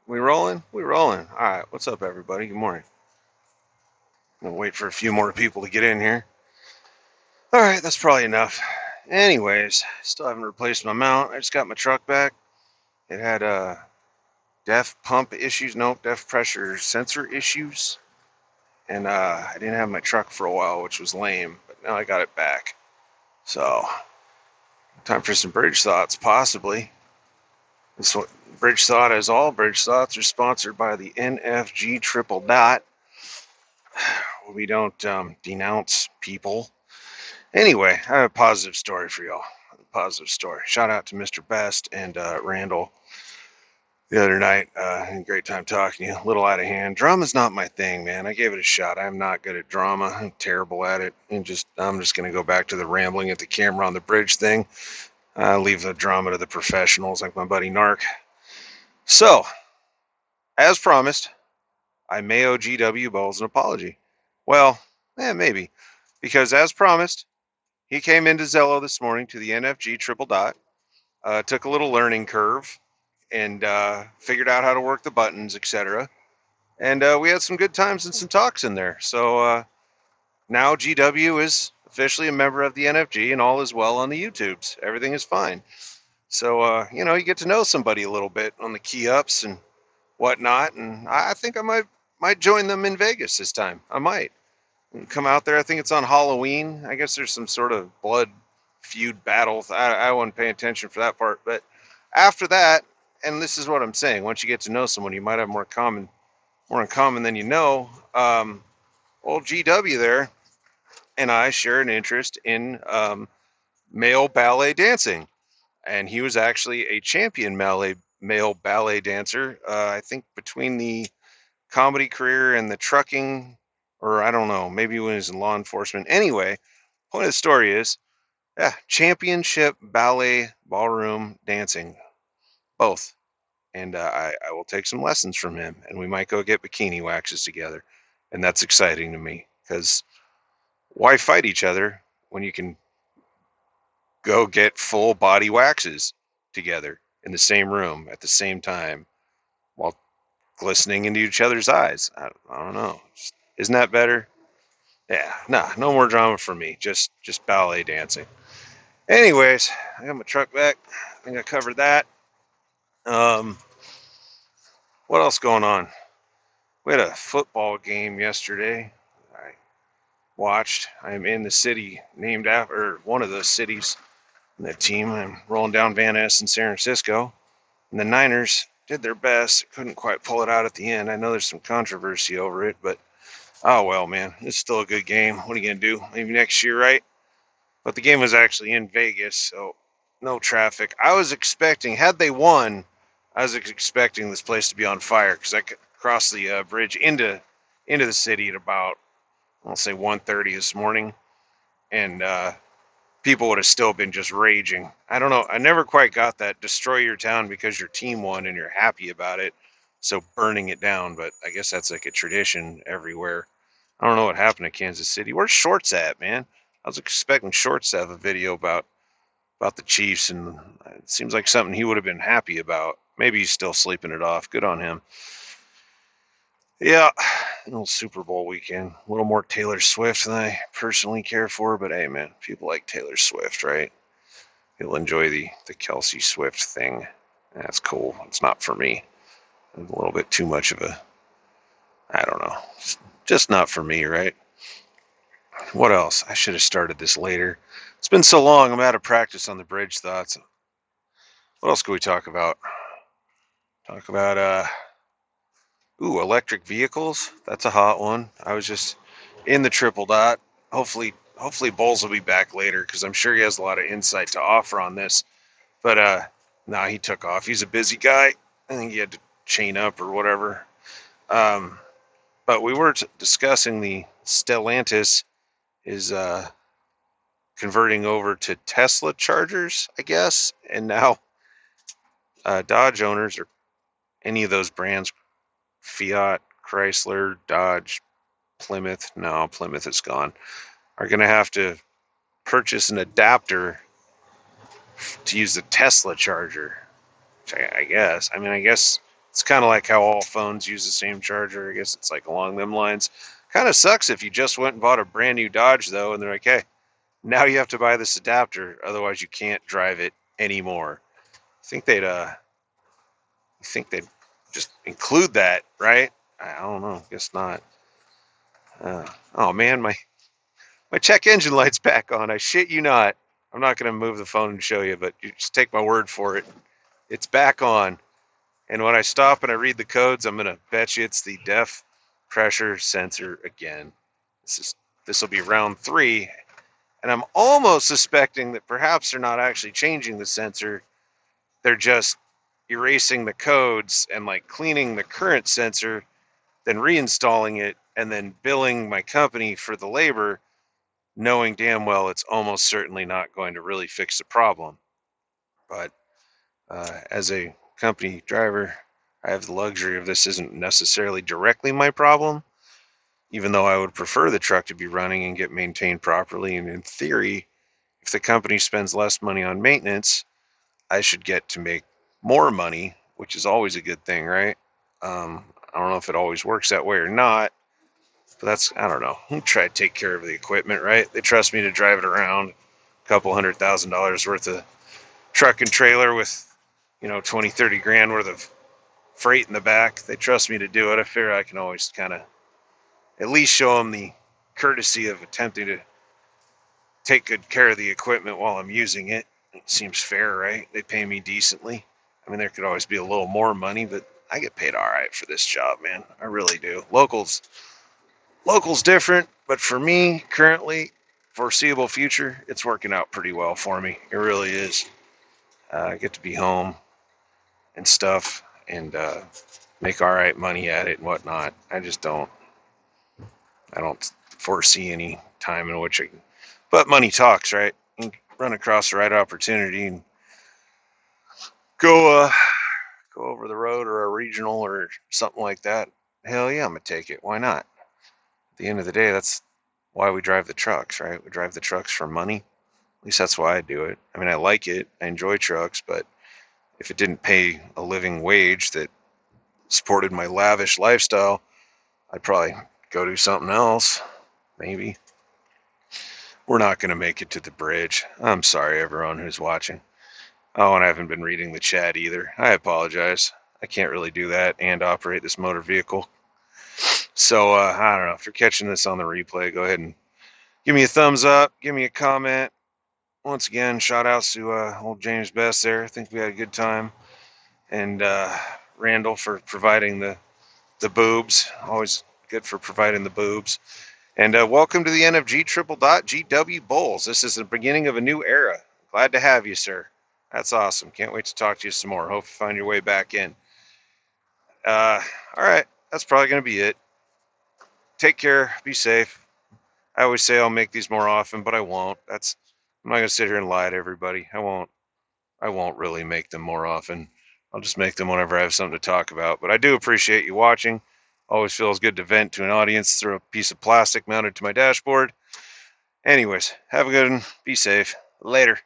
We rolling? We rolling. All right. What's up, everybody? Good morning. I'm gonna wait for a few more people to get in here. All right, that's probably enough. Anyways, still haven't replaced my mount. I just got my truck back. It had def pump issues, no def pressure sensor issues, and I didn't have my truck for a while, which was lame. But now I got it back. So time for some bridge thoughts, possibly. This what bridge thought is all. Bridge thoughts are sponsored by the N.F.G triple dot. We don't denounce people. Anyway, I have a positive story for y'all. A positive story. Shout out to Mr. Best and Randall the other night. Had a great time talking to you. A little out of hand. Drama's not my thing, man. I gave it a shot. I'm not good at drama. I'm terrible at it. And I'm just gonna go back to the rambling at the camera on the bridge thing. Leave the drama to the professionals, like my buddy Narc. So, as promised, I may owe GW Bowles an apology. Well, maybe, because as promised, he came into Zello this morning to the N.F.G triple dot, took a little learning curve, and figured out how to work the buttons, etc. And we had some good times and some talks in there. So now GW is officially a member of the N.F.G, and all is well on the YouTubes. Everything is fine. So you get to know somebody a little bit on the key ups and whatnot, and I think I might join them in Vegas this time. I might come out there. I think it's on Halloween. I guess there's some sort of blood feud battle. I wasn't paying attention for that part, but after that, and this is what I'm saying: once you get to know someone, you might have more in common than you know. Old GW there and I share an interest in male ballet dancing, and he was actually a champion male ballet dancer. I think between the comedy career and the trucking, or I don't know, maybe when he was in law enforcement. Anyway, point of the story is, yeah, championship ballet ballroom dancing, both. And I will take some lessons from him, and we might go get bikini waxes together. And that's exciting to me, because why fight each other when you can go get full body waxes together in the same room at the same time while glistening into each other's eyes? I don't know. Isn't that better? Yeah, nah, no more drama for me. Just ballet dancing. Anyways, I got my truck back. I think I covered that. Um, what else going on? We had a football game yesterday. I watched. I'm in the city named after one of the cities in the team. I'm rolling down Van Ness in San Francisco, and the Niners did their best. Couldn't quite pull it out at the end. I know there's some controversy over it, but oh well, man, it's still a good game. What are you gonna do? Maybe next year, right? But the game was actually in Vegas, so no traffic. I was expecting, had they won, I was expecting this place to be on fire, because I could cross the bridge into the city at about, I'll say 1:30 this morning, and people would have still been just raging. I don't know. I never quite got that. Destroy your town because your team won and you're happy about it, so burning it down. But I guess that's like a tradition everywhere. I don't know what happened to Kansas City. Where's Shorts at, man? I was expecting Shorts to have a video about the Chiefs, and it seems like something he would have been happy about. Maybe he's still sleeping it off. Good on him. Yeah, a little Super Bowl weekend. A little more Taylor Swift than I personally care for, but hey, man, people like Taylor Swift, right? People enjoy the Kelsey Swift thing. That's cool. It's not for me. A little bit too much of a, I don't know, just not for me, right? What else? I should have started this later. It's been so long. I'm out of practice on the bridge thoughts. What else could we talk about? Talk about electric vehicles. That's a hot one. I was just in the triple dot. Hopefully Bowles will be back later, because I'm sure he has a lot of insight to offer on this. But he took off. He's a busy guy. I think he had to chain up or whatever. But we were discussing the Stellantis is converting over to Tesla chargers, I guess, and now Dodge owners, or any of those brands, Fiat, Chrysler, Dodge, Plymouth, no, Plymouth is gone, are going to have to purchase an adapter to use the Tesla charger. Which I guess. I mean, I guess It's kind of like how all phones use the same charger. I guess it's like along them lines. Kind of sucks if you just went and bought a brand new Dodge though, and they're like, hey, now you have to buy this adapter, otherwise you can't drive it anymore. I think they'd just include that, right? I don't know. Guess not. Oh man, my check engine light's back on. I shit you not. I'm not going to move the phone and show you, but you just take my word for it. It's back on. And when I stop and I read the codes, I'm going to bet you it's the depth pressure sensor again. This will be round 3, and I'm almost suspecting that perhaps they're not actually changing the sensor. They're just erasing the codes and like cleaning the current sensor, then reinstalling it, and then billing my company for the labor, knowing damn well it's almost certainly not going to really fix the problem. But as a company driver, I have the luxury of this isn't necessarily directly my problem, even though I would prefer the truck to be running and get maintained properly. And in theory, if the company spends less money on maintenance, I should get to make more money, which is always a good thing, right? I don't know if it always works that way or not, but I don't know. Who try to take care of the equipment, right? They trust me to drive it around, a couple $100,000 worth of truck and trailer with, 20, 30 grand worth of freight in the back. They trust me to do it. I figure I can always kind of at least show them the courtesy of attempting to take good care of the equipment while I'm using it. It seems fair, right? They pay me decently. I mean, there could always be a little more money, but I get paid all right for this job, man. I really do. Local's different, but for me, currently, foreseeable future, it's working out pretty well for me. It really is. I get to be home and stuff and make all right money at it and whatnot. I don't foresee any time in which but money talks, right? You run across the right opportunity and go go over the road or a regional or something like that. Hell yeah, I'm gonna take it. Why not? At the end of the day, that's why we drive the trucks, right? We drive the trucks for money. At least that's why I do it. I mean, I like it. I enjoy trucks, but if it didn't pay a living wage that supported my lavish lifestyle, I'd probably go do something else. Maybe. We're not going to make it to the bridge. I'm sorry, everyone who's watching. Oh, and I haven't been reading the chat either. I apologize. I can't really do that and operate this motor vehicle. So, I don't know. If you're catching this on the replay, go ahead and give me a thumbs up. Give me a comment. Once again, shout outs to old James Best there. I think we had a good time. And Randall for providing the boobs. Always good for providing the boobs. And welcome to the N.F.G triple dot GW Bulls. This is the beginning of a new era. Glad to have you, sir. That's awesome. Can't wait to talk to you some more. Hope you find your way back in. All right. That's probably going to be it. Take care. Be safe. I always say I'll make these more often, but I won't. I'm not going to sit here and lie to everybody. I won't really make them more often. I'll just make them whenever I have something to talk about. But I do appreciate you watching. Always feels good to vent to an audience through a piece of plastic mounted to my dashboard. Anyways, have a good one. Be safe. Later.